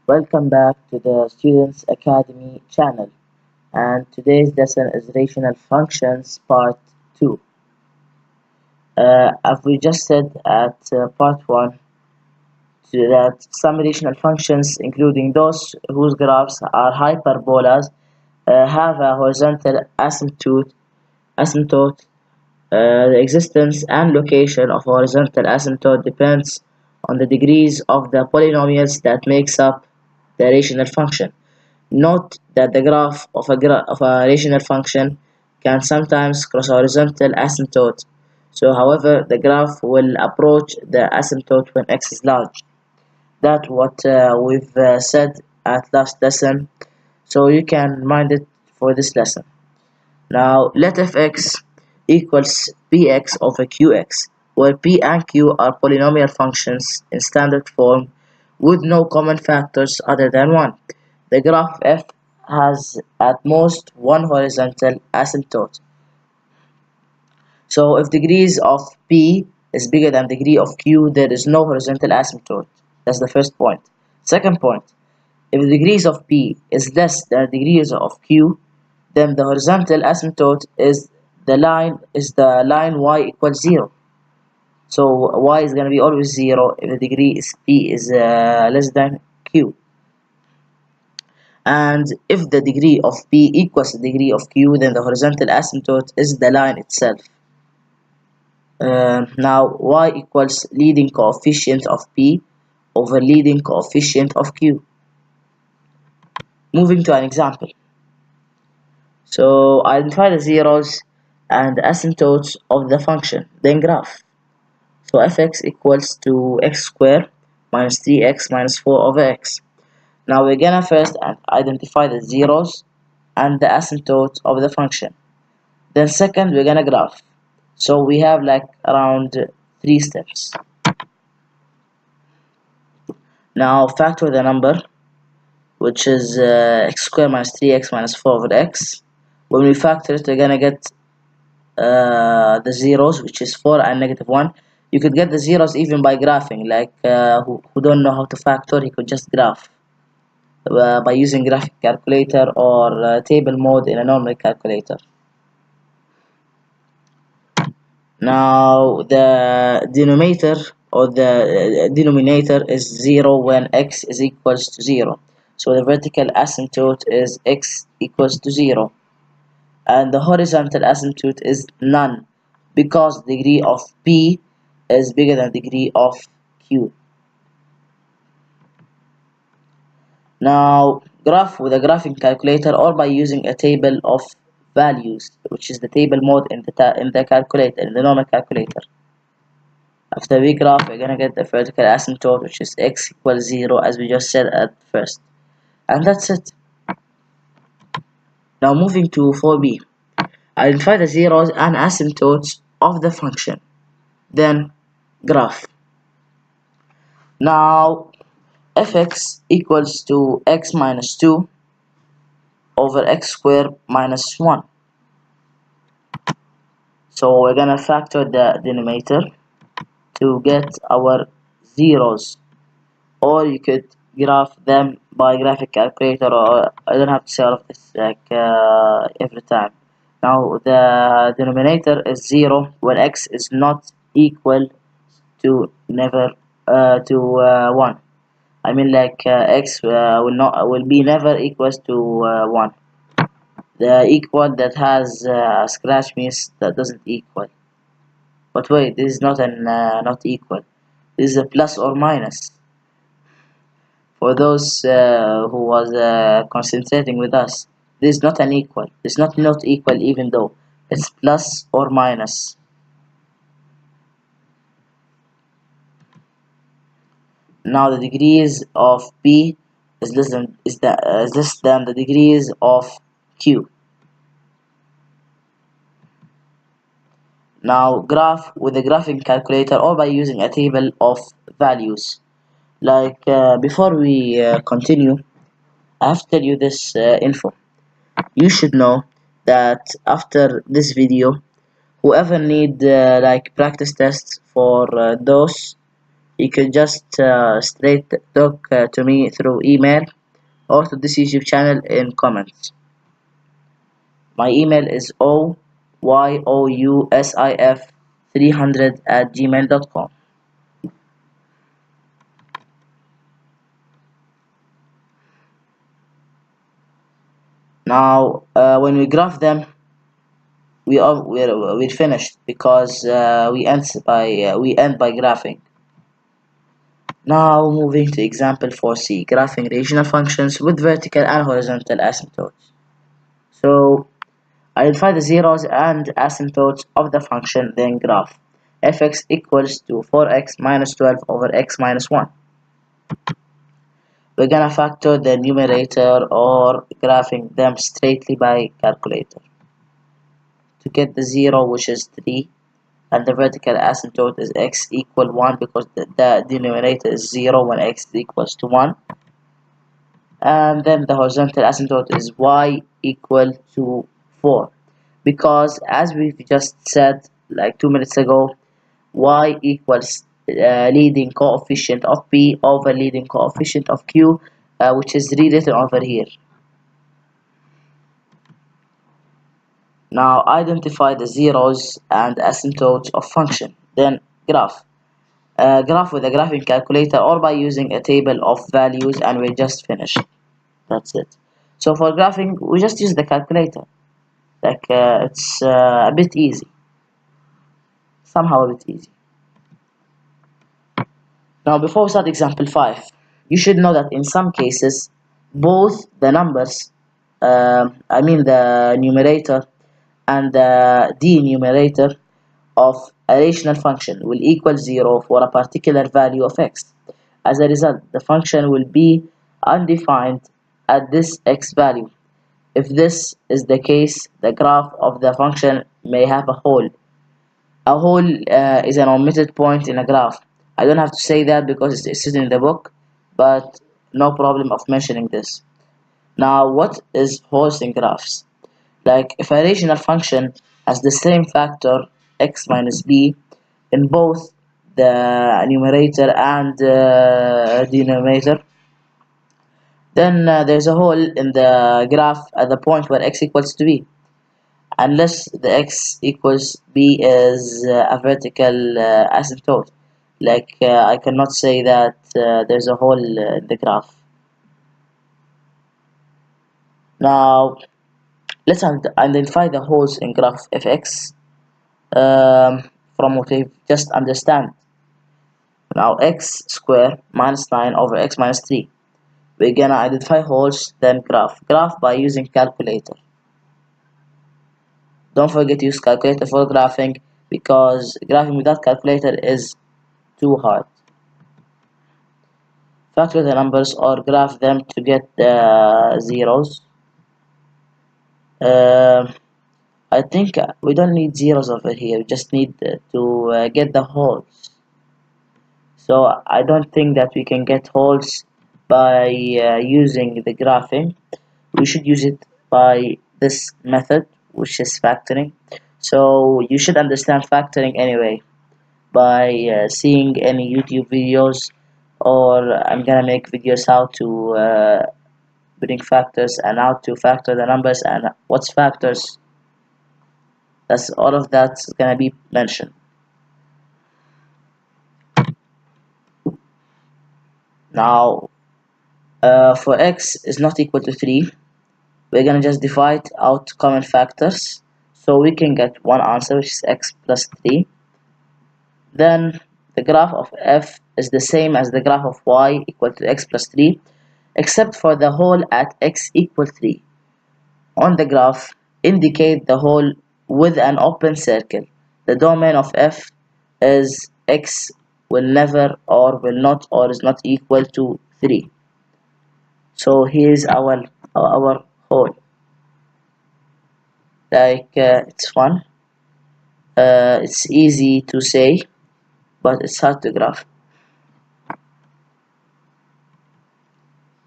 Welcome back to the Students Academy channel, and today's lesson is Rational Functions Part 2. As we just said at Part 1, that some rational functions, including those whose graphs are hyperbolas, have a horizontal asymptote. The existence and location of a horizontal asymptote depends on the degrees of the polynomials that makes up the rational function. Note that the graph of a rational function can sometimes cross a horizontal asymptote. So, however, the graph will approach the asymptote when x is large. That's what we've said at last lesson, so you can mind it for this lesson. Now, let fx equals px over qx, where p and q are polynomial functions in standard form with no common factors other than 1. The graph f has at most one horizontal asymptote. So if degrees of p is bigger than degree of q, there is no horizontal asymptote. That's the first point. Second point, if the degrees of p is less than the degrees of q, then the horizontal asymptote is the line y equals 0. So y is going to be always 0 if the degree is p is less than q. And if the degree of p equals the degree of q, then the horizontal asymptote is the line itself. Now y equals leading coefficient of p over leading coefficient of q. Moving to an example. So identify the zeros and the asymptotes of the function, then graph. So fx equals to x squared minus 3x minus 4 over x. Now we're gonna first identify the zeros and the asymptotes of the function. Then second, we're gonna graph. So we have like around 3 steps. Now factor the number, which is x squared minus 3x minus 4 over x. When we factor it, we're gonna get the zeros, which is 4 and negative 1. You could get the zeros even by graphing, like who don't know how to factor, he could just graph by using graphic calculator or table mode in a normal calculator. Now the denominator or the denominator is 0 when x is equals to 0. So the vertical asymptote is x equals to 0. And the horizontal asymptote is none, because the degree of p is bigger than the degree of q. Now graph with a graphing calculator or by using a table of values, which is the table mode in the calculator, in the normal calculator. After we graph, we're gonna get the vertical asymptote, which is x equals 0, as we just said at first, and that's it. Now moving to 4b. Identify the zeros and asymptotes of the function, then graph. Now fx equals to x minus 2 over x squared minus 1. So we're gonna factor the denominator to get our zeros, or you could graph them by graphic calculator, or I don't have to say all of this like every time. Now the denominator is 0 when x is not equal to 1. I mean like x will be never equals to 1. The equal that has a scratch means that doesn't equal. But wait, this is not an not equal. This is a plus or minus. For those who was concentrating with us, this is not an equal. It's not equal, even though it's plus or minus. Now the degrees of p is less than the degrees of q. Now graph with a graphing calculator or by using a table of values. Like before we continue, I have to tell you this info. You should know that after this video, whoever need like practice tests for those you can just straight talk to me through email or to this YouTube channel in comments. My email is oyousif300@gmail.com. Now, when we graph them, we're finished because we end by graphing. Now, moving to example 4c, graphing regional functions with vertical and horizontal asymptotes. So, identify the zeros and asymptotes of the function, then graph. Fx equals to 4x minus 12 over x minus 1. We're gonna factor the numerator or graphing them straightly by calculator. To get the 0, which is 3, and the vertical asymptote is x equal 1 because the denominator is 0 when x equals to 1. And then the horizontal asymptote is y equal to 4 because as we've just said like 2 minutes ago, y equals leading coefficient of p over leading coefficient of q, which is rewritten over here. Now identify the zeros and asymptotes of function, then graph. Graph with a graphing calculator or by using a table of values, and we're just finished. That's it. So for graphing, we just use the calculator. Like it's a bit easy. Somehow a bit easy. Now before we start example 5, you should know that in some cases, both the numbers, I mean the numerator and the denominator of a rational function will equal 0 for a particular value of x. As a result, the function will be undefined at this x value. If this is the case, the graph of the function may have a hole. A hole is an omitted point in a graph. I don't have to say that because it's sitting in the book, but no problem of mentioning this. Now, what is holes in graphs? Like if a rational function has the same factor x minus b in both the numerator and denominator, then there's a hole in the graph at the point where x equals to b, unless the x equals b is a vertical asymptote. Like I cannot say that there's a hole in the graph. Now let's identify the holes in graph fx from what we just understand. Now x squared minus 9 over x minus 3. We're gonna identify holes, then graph. Graph by using calculator. Don't forget to use calculator for graphing because graphing without calculator is too hard. Factor the numbers or graph them to get the zeros. I think we don't need zeros over here, we just need to get the holes. So I don't think that we can get holes by using the graphing. We should use it by this method, which is factoring. So you should understand factoring anyway by seeing any YouTube videos, or I'm gonna make videos how to bring factors and how to factor the numbers and what's factors. That's all of that's gonna be mentioned. Now for x is not equal to 3, we're gonna just divide out common factors so we can get one answer, which is x plus 3. Then the graph of f is the same as the graph of y equal to x plus 3, except for the hole at x equal 3. On the graph, indicate the hole with an open circle. The domain of f is x will never or will not or is not equal to 3. So here's our hole. Like it's fun. It's easy to say, but it's hard to graph.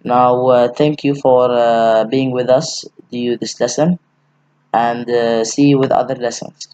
Now thank you for being with us due this lesson, and see you with other lessons.